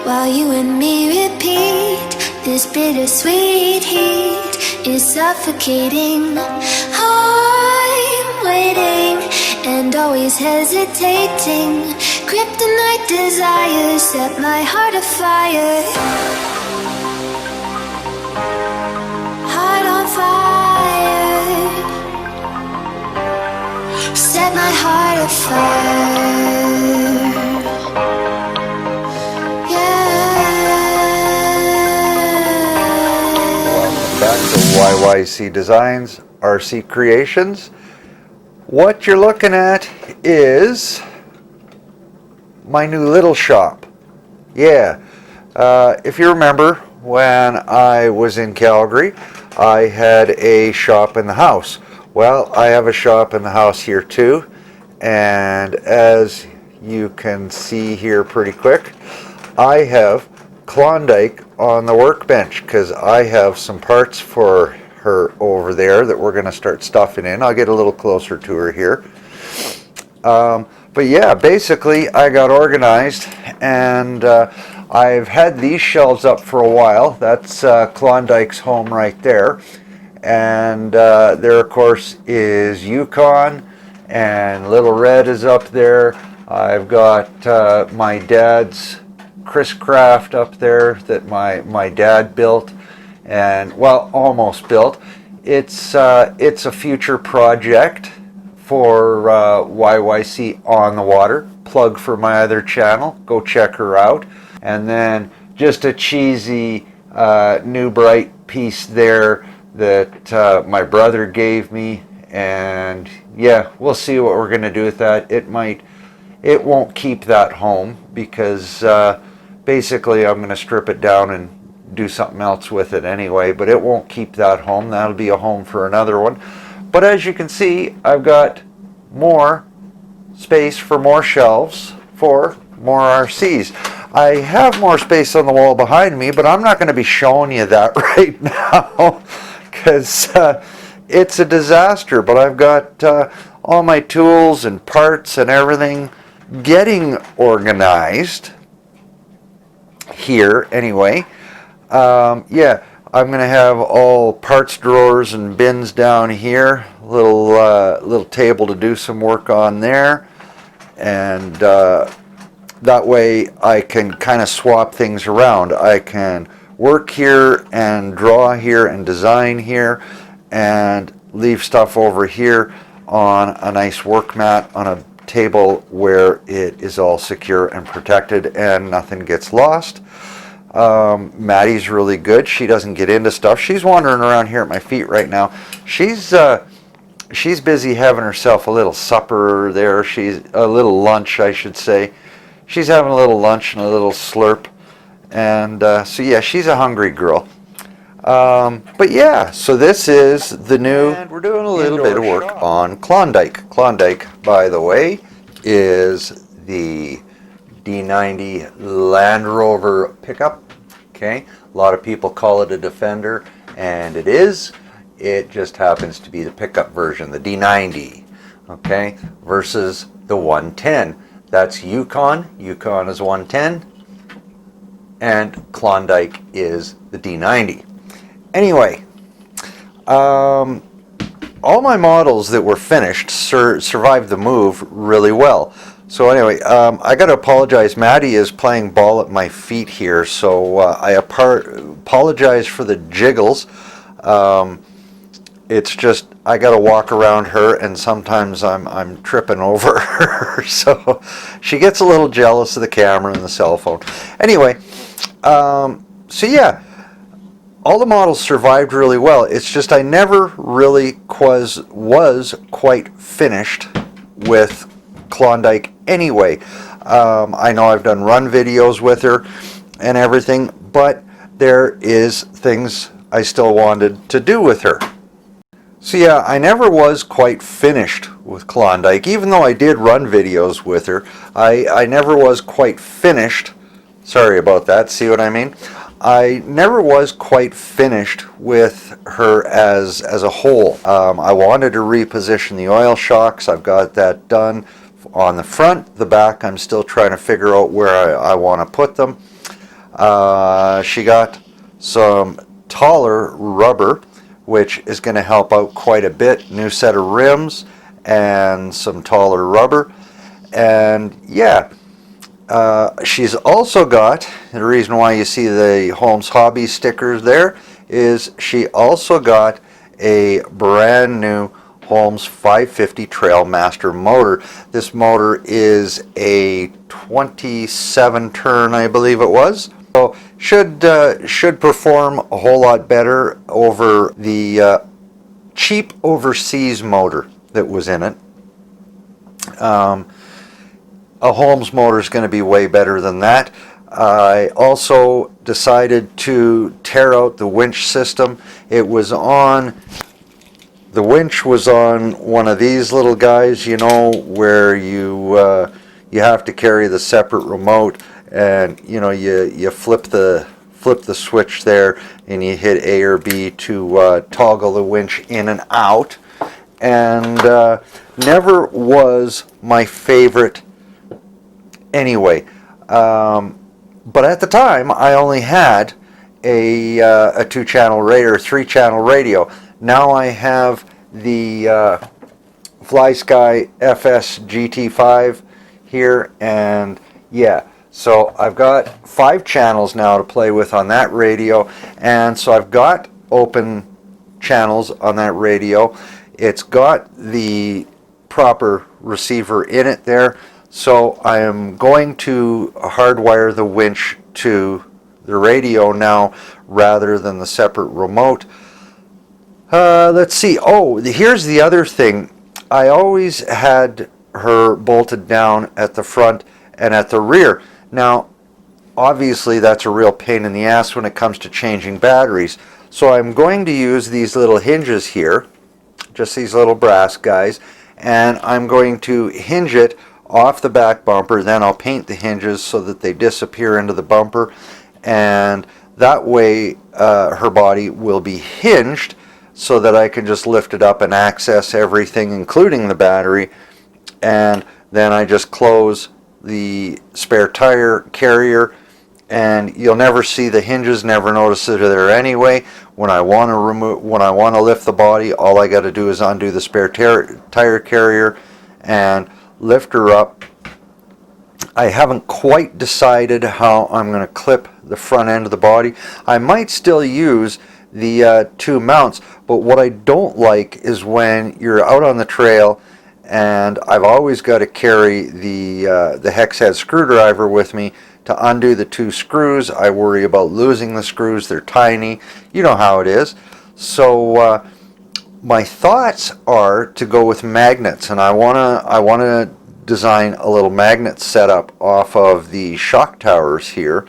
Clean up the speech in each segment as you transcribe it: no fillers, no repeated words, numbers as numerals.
while you and me repeat. This bittersweet heat is suffocating. I'm waiting and always hesitating. Kryptonite desires set my heart afire. Heart on fire. Set my heart afire. Back to YYC Designz RC Creationz. What you're looking at is my new little shop. Yeah, if you remember, when I was in Calgary, I had a shop in the house. Well, I have a shop in the house here too, and as you can see here pretty quick, I have Klondike on the workbench because I have some parts for her over there that we're going to start stuffing in. I'll get a little closer to her here. But yeah, basically I got organized, and I've had these shelves up for a while. That's Klondike's home right there, and there of course is Yukon, and Little Red is up there. I've got my dad's Chris Craft up there that my dad built, and well, almost built. It's a future project for YYC on the water. Plug for my other channel, go check her out. And then just a cheesy new bright piece there that my brother gave me, and yeah, we'll see what we're gonna do with that. It won't keep that home because basically I'm going to strip it down and do something else with it anyway, but it won't keep that home. That'll be a home for another one. But as you can see, I've got more space for more shelves for more RCs. I have more space on the wall behind me, but I'm not going to be showing you that right now because it's a disaster. But I've got all my tools and parts and everything getting organized here anyway. Yeah, I'm going to have all parts drawers and bins down here. Little table to do some work on there, and that way I can kind of swap things around. I can work here and draw here and design here, and leave stuff over here on a nice work mat on a table where it is all secure and protected and nothing gets lost. Matty's really good. She doesn't get into stuff. She's wandering around here at my feet right now. She's busy having herself a little supper there. She's a little lunch, I should say. She's having a little lunch and a little slurp, and so yeah, she's a hungry girl. But yeah, so this is the new, and we're doing a little bit of work on Klondike. Klondike, by the way, is the D90 Land Rover pickup. Okay, a lot of people call it a Defender, and it is. It just happens to be the pickup version, the D90. Okay, versus the 110. That's Yukon. Yukon is 110, and Klondike is the D90. Anyway, all my models that were finished survived the move really well. So anyway, I got to apologize. Matty is playing ball at my feet here, so I apologize for the jiggles. It's just I got to walk around her, and sometimes I'm tripping over her, so she gets a little jealous of the camera and the cell phone. Anyway, so yeah, all the models survived really well. It's just I never really was quite finished with Klondike anyway. I know I've done run videos with her and everything, but there is things I still wanted to do with her. So yeah, I never was quite finished with Klondike. Even though I did run videos with her, I never was quite finished. Sorry about that, see what I mean? I never was quite finished with her as a whole. I wanted to reposition the oil shocks. I've got that done on the front. The back, I'm still trying to figure out where I want to put them. She got some taller rubber, which is going to help out quite a bit. New set of rims and some taller rubber. And yeah, she's also got, the reason why you see the Holmes Hobby stickers there is she also got a brand new Holmes 550 Trailmaster motor. This motor is a 27 turn, I believe it was. So should perform a whole lot better over the cheap overseas motor that was in it. A Holmes motor is going to be way better than that. I also decided to tear out the winch system. The winch was on one of these little guys, you know, where you have to carry the separate remote, and you know you flip the switch there, and you hit A or B to toggle the winch in and out. And never was my favorite anyway. But at the time, I only had a 2-channel radio or 3-channel radio. Now I have the FlySky FS GT5 here, and yeah, so I've got 5 channels now to play with on that radio, and so I've got open channels on that radio. It's got the proper receiver in it there, so I am going to hardwire the winch to the radio now rather than the separate remote. Let's see. Oh, here's the other thing. I always had her bolted down at the front and at the rear. Now, obviously, that's a real pain in the ass when it comes to changing batteries. So I'm going to use these little hinges here, just these little brass guys, and I'm going to hinge it off the back bumper. Then I'll paint the hinges so that they disappear into the bumper, and that way her body will be hinged so that I can just lift it up and access everything, including the battery. And then I just close the spare tire carrier, and you'll never see the hinges, never notice that they're anyway. When I want to lift the body, all I got to do is undo the spare tire carrier and lift her up. I haven't quite decided how I'm going to clip the front end of the body. I might still use the 2 mounts, but what I don't like is when you're out on the trail, and I've always got to carry the hex head screwdriver with me to undo the 2 screws. I worry about losing the screws. They're tiny. You know how it is. So my thoughts are to go with magnets, and I wanna design a little magnet setup off of the shock towers here.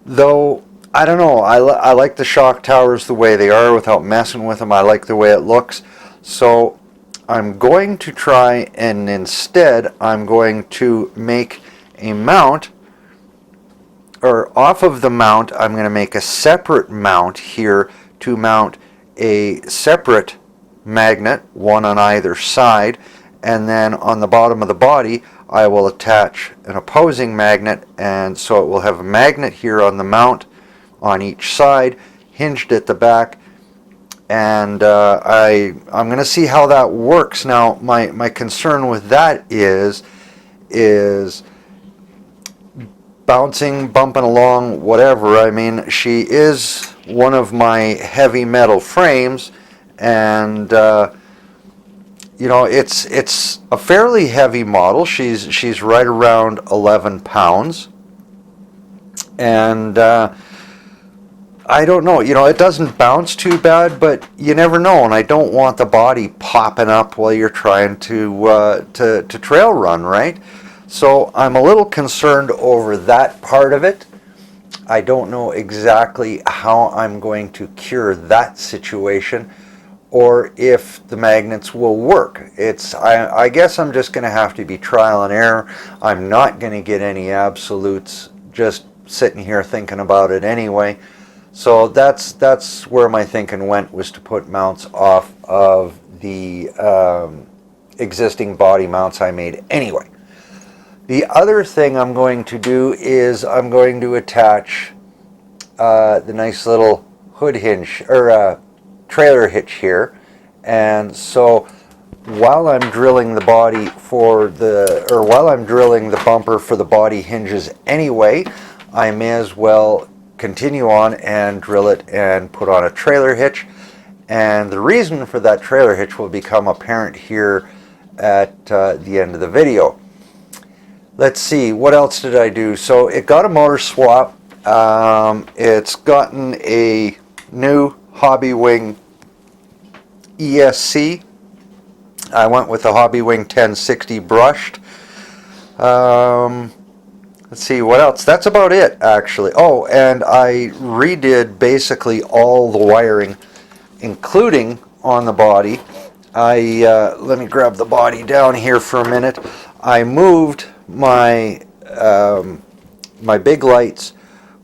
Though I don't know, I like the shock towers the way they are without messing with them. I like the way it looks. So I'm going to try, and instead I'm going to make a mount, or off of the mount I'm going to make a separate mount here to mount a separate magnet, one on either side, and then on the bottom of the body I will attach an opposing magnet, and so it will have a magnet here on the mount on each side, hinged at the back. And I'm going to see how that works. Now my concern with that is bouncing, bumping along, whatever. I mean, she is one of my heavy metal frames, and you know, it's a fairly heavy model. She's right around 11 pounds, and I don't know, you know, it doesn't bounce too bad, but you never know, and I don't want the body popping up while you're trying to trail run, right? So I'm a little concerned over that part of it. I don't know exactly how I'm going to cure that situation, or if the magnets will work. I guess I'm just going to have to be trial and error. I'm not going to get any absolutes just sitting here thinking about it anyway. So that's where my thinking went, was to put mounts off of the existing body mounts I made anyway. The other thing I'm going to do is I'm going to attach the nice little hood hinge or trailer hitch here, and so while I'm drilling the body for while I'm drilling the bumper for the body hinges anyway, I may as well continue on and drill it and put on a trailer hitch. And the reason for that trailer hitch will become apparent here at the end of the video. Let's see, what else did I do? So it got a motor swap. It's gotten a new Hobby Wing ESC. I went with the Hobby Wing 1060 brushed. Let's see, what else? That's about it, actually. Oh, and I redid basically all the wiring, including on the body. Let me grab the body down here for a minute. I moved my my big lights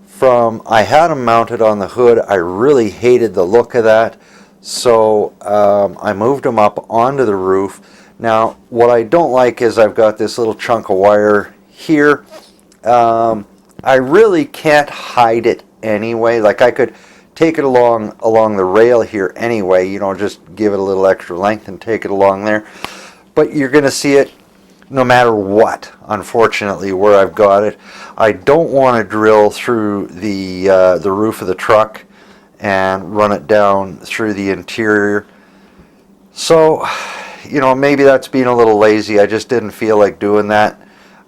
from, I had them mounted on the hood. I really hated the look of that, so I moved them up onto the roof. Now, what I don't like is I've got this little chunk of wire here. I really can't hide it anyway. Like, I could take it along the rail here anyway, you know, just give it a little extra length and take it along there. But you're going to see it no matter what, unfortunately, where I've got it. I don't want to drill through the roof of the truck and run it down through the interior. So, you know, maybe that's being a little lazy. I just didn't feel like doing that.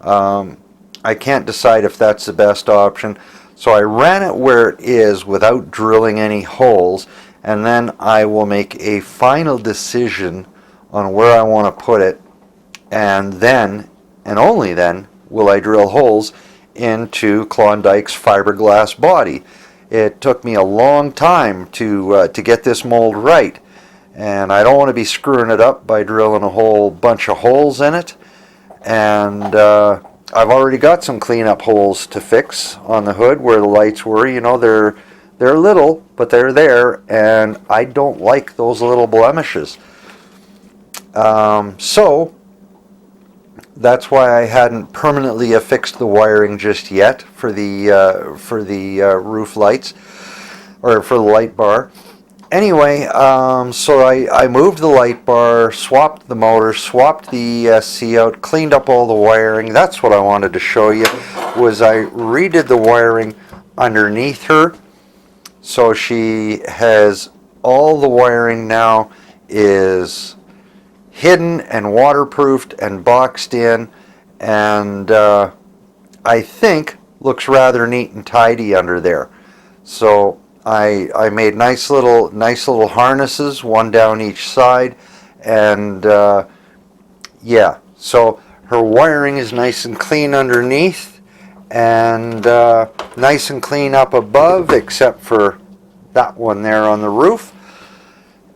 I can't decide if that's the best option. So I ran it where it is without drilling any holes, and then I will make a final decision on where I want to put it, and then, and only then, will I drill holes into Klondike's fiberglass body. It took me a long time to get this mold right, and I don't want to be screwing it up by drilling a whole bunch of holes in it. And I've already got some cleanup holes to fix on the hood where the lights were. You know, they're little, but they're there, and I don't like those little blemishes. So that's why I hadn't permanently affixed the wiring just yet for the roof lights, or for the light bar. Anyway, so I moved the light bar, swapped the motor, swapped the ESC out, cleaned up all the wiring. That's what I wanted to show you, was I redid the wiring underneath her. So she has all the wiring now is hidden and waterproofed and boxed in, and I think looks rather neat and tidy under there. So I made nice little harnesses, one down each side, and yeah, so her wiring is nice and clean underneath, and nice and clean up above, except for that one there on the roof.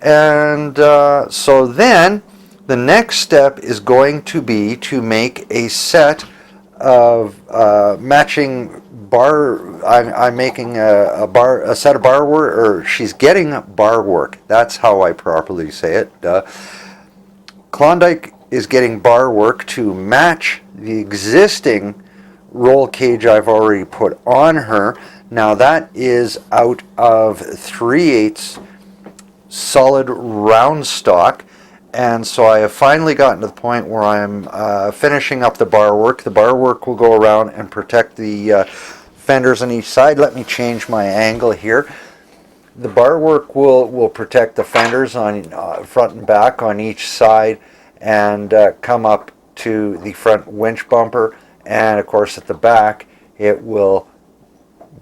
And so then the next step is going to be to make a set of matching bar. I'm making a set of bar work, or she's getting bar work. That's how I properly say it. Klondike is getting bar work to match the existing roll cage I've already put on her. Now that is out of 3/8 solid round stock. And so I have finally gotten to the point where I'm finishing up the bar work. The bar work will go around and protect the fenders on each side. Let me change my angle here. The bar work will protect the fenders on front and back on each side, and come up to the front winch bumper. And of course at the back it will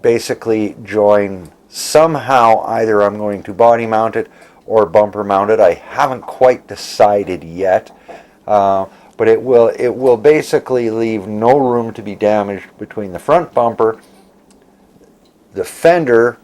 basically join somehow. Either I'm going to body mount it or bumper mounted. I haven't quite decided yet, but it will basically leave no room to be damaged between the front bumper, the fender,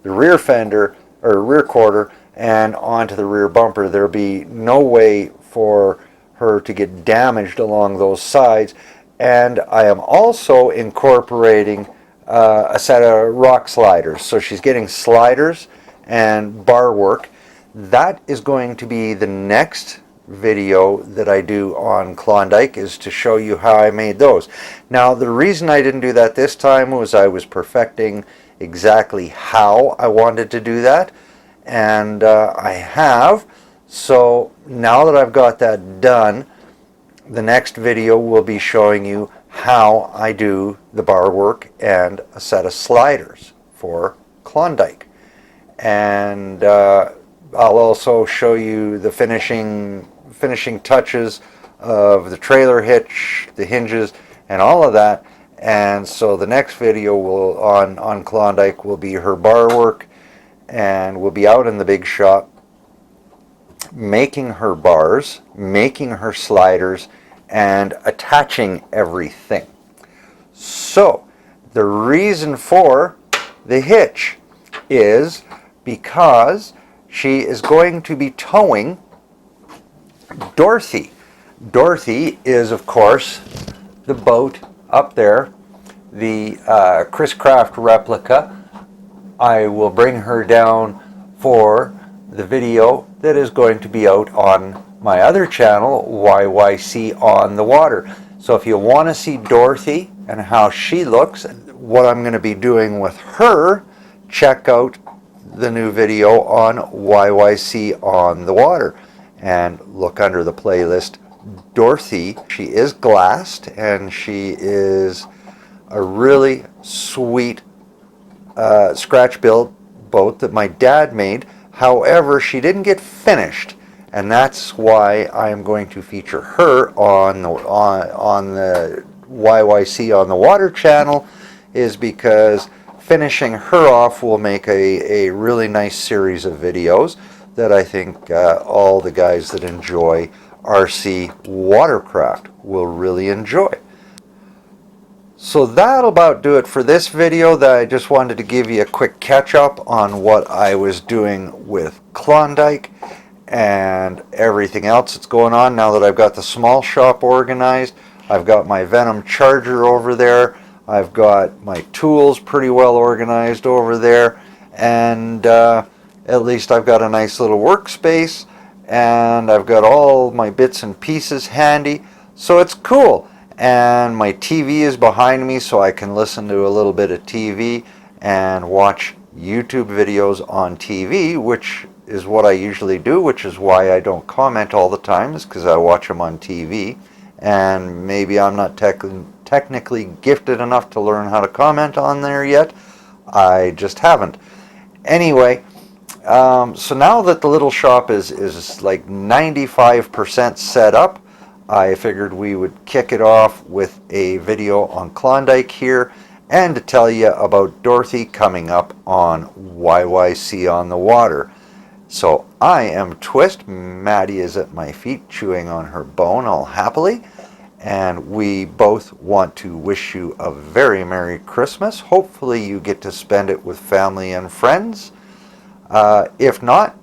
the rear fender or rear quarter, and onto the rear bumper. There'll be no way for her to get damaged along those sides. And I am also incorporating a set of rock sliders. So she's getting sliders and bar work. That is going to be the next video that I do on Klondike is to show you how I made those. Now the reason I didn't do that this time was I was perfecting exactly how I wanted to do that, and I have. So now that I've got that done, the next video will be showing you how I do the bar work and a set of sliders for Klondike. And I'll also show you the finishing touches of the trailer hitch, the hinges, and all of that. And so the next video will on Klondike will be her bar work, and we'll be out in the big shop making her bars, making her sliders, and attaching everything. So the reason for the hitch is because she is going to be towing Dorothy. Dorothy is, of course, the boat up there, the Chris Craft replica. I will bring her down for the video that is going to be out on my other channel, YYC on the Water. So if you want to see Dorothy and how she looks, what I'm going to be doing with her, check out the new video on YYC on the Water and look under the playlist Dorothy. She is glassed, and she is a really sweet scratch-built boat that my dad made. However, she didn't get finished, and that's why I am going to feature her on the YYC on the Water channel, is because finishing her off will make a really nice series of videos that I think all the guys that enjoy RC watercraft will really enjoy. So that'll about do it for this video. That I just wanted to give you a quick catch up on what I was doing with Klondike and everything else that's going on. Now that I've got the small shop organized, I've got my Venom charger over there, I've got my tools pretty well organized over there, and at least I've got a nice little workspace, and I've got all my bits and pieces handy, so it's cool. And my TV is behind me, so I can listen to a little bit of TV and watch YouTube videos on TV, which is what I usually do, which is why I don't comment all the time, is because I watch them on TV. And maybe I'm not technically gifted enough to learn how to comment on there yet. I just haven't. Anyway, so now that the little shop is like 95% set up, I figured we would kick it off with a video on Klondike here, and to tell you about Dorothy coming up on YYC on the Water. So I am Twist, Matty is at my feet chewing on her bone all happily, and we both want to wish you a very Merry Christmas. Hopefully you get to spend it with family and friends. If not,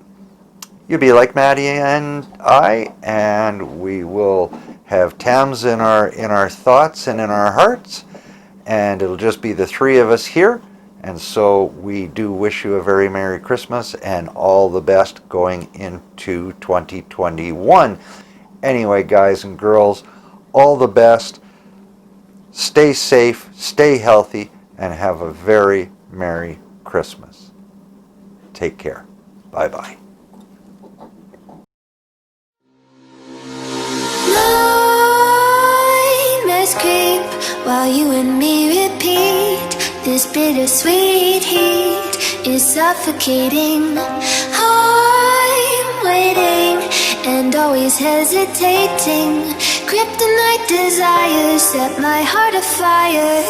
you'll be like Matty and I, and we will have Tams in our thoughts and in our hearts, and it'll just be the three of us here. And so we do wish you a very Merry Christmas and all the best going into 2021. Anyway, guys and girls, all the best. Stay safe, stay healthy, and have a very Merry Christmas. Take care. Bye-bye. Nightmares creep while you and me repeat. This bittersweet heat is suffocating. I'm waiting and always hesitating. Kryptonite desires set my heart afire.